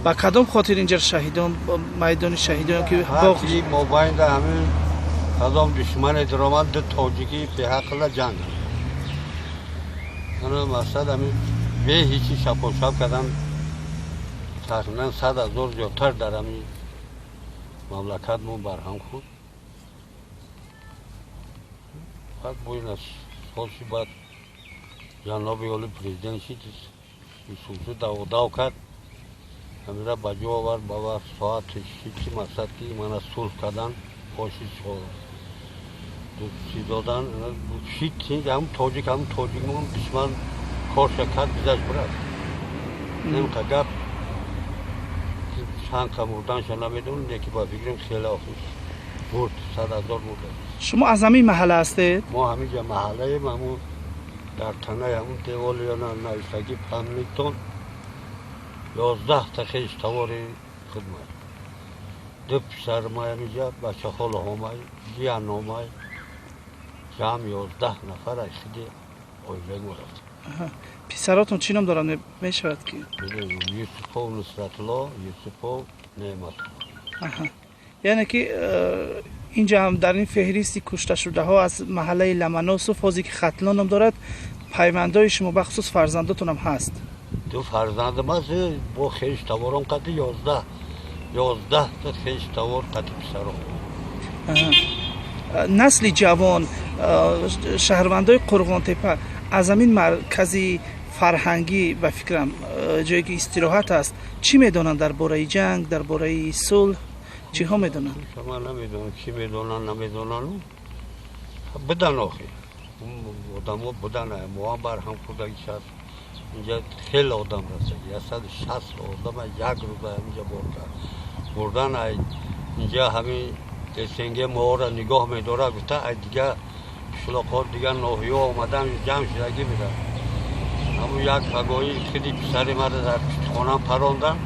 با کدام خاطر اینجا شهیدان میدان شهیدان که باقی موبایل همین کدام دشمن درآمد تاجیکی به حق جنگ انا مثلا همین به هیچی شب و شب کردن تقریبا 100,000 زیادتر در همین مملکتمون برهم خورد. بعد باید از خواهشی باید جناب اولی پریزیدنت شید سوزه داو کرد همین را بجا آورد باور ساعت شیدی مقصد که من از صلح کردن خواهشی چی دادن شید چیز هم تاجیک مون دشمن کار شکر بیزش برد نمیخواه گفت چند کموردنش نمیدون یکی با فکرم خیلی آفیس برد 100,000 مرده. شما از همین محله هستید؟ ما همینجا محله ایم همون در تنه همون دیوال یا نایستگی پمنیتون 11 تا خیشتوار خدمت دو پسر ما همینجا بچه خال همای جیان همای جمع 11 نفر خیلی اویله مرد. پسراتون چی نام دارن میشود که؟ یوسف و نصرت الله، یوسف و نعمت. یعنی که اینجا هم در این فهرستی کشته شده ها از محله لمنوس و فازی که ختلان هم دارد پیوندهای شما بخصوص فرزنداتون هم هست؟ دو فرزند ما با خیشتوارم قد 11 تا خیشتوار قد پسرم. نسل جوان شهروندای قرغان تپه از همین مرکزی فرهنگی و فکرم جایی که استراحت است چی میدونن درباره جنگ، درباره صلح چی ها میدونن؟ شما نمیدونن چی میدونن نمیدونن بدن آخی آدم ها بدن ما هم برهم خودگی شد اینجا خیلی آدم رسید 160 آدم یک روز اینجا بردن اینجا همین دستنگه ما را نگاه میداره گفته ای دیگه شلاقات دیگه ناحیه ها آمدن جمع شدگی میدن همون یک فگاهی خیلی پسر مرد در خانم پراندن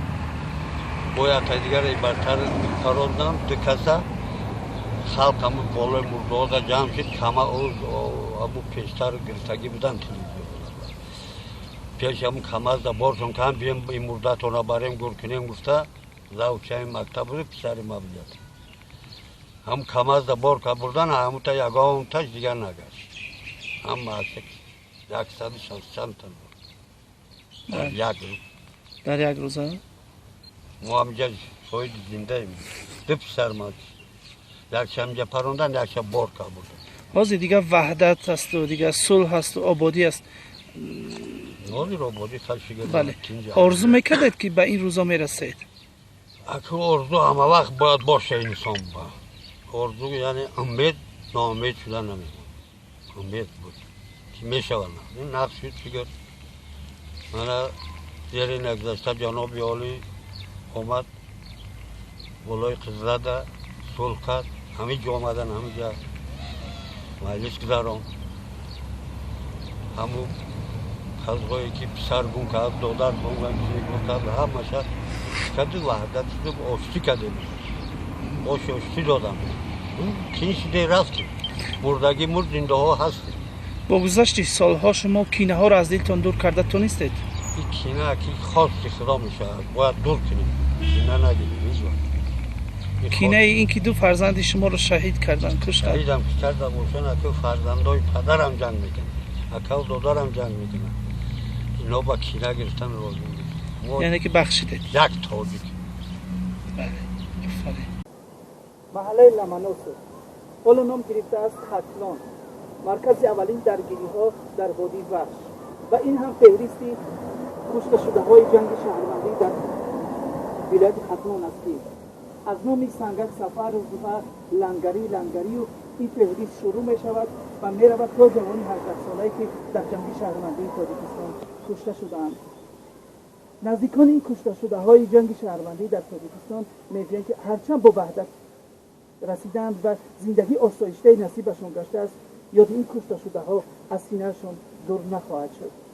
باید تا دیگر برتر پراندن دو کسه خلق همون بالای مرده ها جمع شد کمه همون پیشتر گرفتگی بودن پیش همون کمه از بارشون که هم بیم این مرده تونه بریم گور کنیم گفته زوچه مکتب بود پسر ما بیاد هم کمه از بار که بردن همون تا یگاه هم تاش دیگر نگشت هم معسک 160 چند تن بود یک روز در یک روز ها؟ ما همینجا شاید زنده ایم دو پسر ما یک شمجه پروندن یک شب بار که بردن حاضر دیگه وحدت هست و دیگه صلح هست و آبادی هست نازی رو آبادی تلشگه بله آرزو میکردید که به این روزا میرسید؟ اکو آرزو همه وقت باید باشه انسان با آرزو یعنی امید ناامید شدن نمیدون امید بود که میشود نه این نقص شد فکر من زیر نگذشته جناب عالی آمد بالای قدرت صلح کرد همه جا آمدن همه جا مجلس گذارم همون خلقایی که پسر گون کرد دادر گون کرد همه شد کدی وحدت شده آشتی کده آشتی دادم کین شده رفتی مردگی مرد زنده ها هستی با گذشت سالها شما کینه ها را از دلتان دور کرده تونستید؟ این کینه که خواستی خدا میشه باید دور کنیم کینه نگیریم کینه این که دو فرزند شما رو شهید کردن کشتن شهیدم کردن باشن اکو فرزندای پدرم جنگ میکنن اکو دادرم جنگ میکنن اینا با کینه گرفتن راضی میکنن یعنی که بخشیدید یک تاجیک بله افرین محله لمنوس حالا نام گرفته از ختلان مرکز اولین درگیری ها در وادی وحش و این هم فهرستی کشته شده های جنگ شهروندی در ولایت ختلان است که از نام سنگک سفر و لنگری و این فهرست شروع می شود و می رود تا جوانی 18 ساله‌ای که در جنگ شهروندی تاجیکستان کشته شدند. نزدیکان این کشته شده های جنگ شهروندی در تاجیکستان میگویند که هرچند با وحدت رسیدند و زندگی آسایشته نصیبشان گشته است یاد این کشته شده ها از سینه‌شان دور نخواهد شد.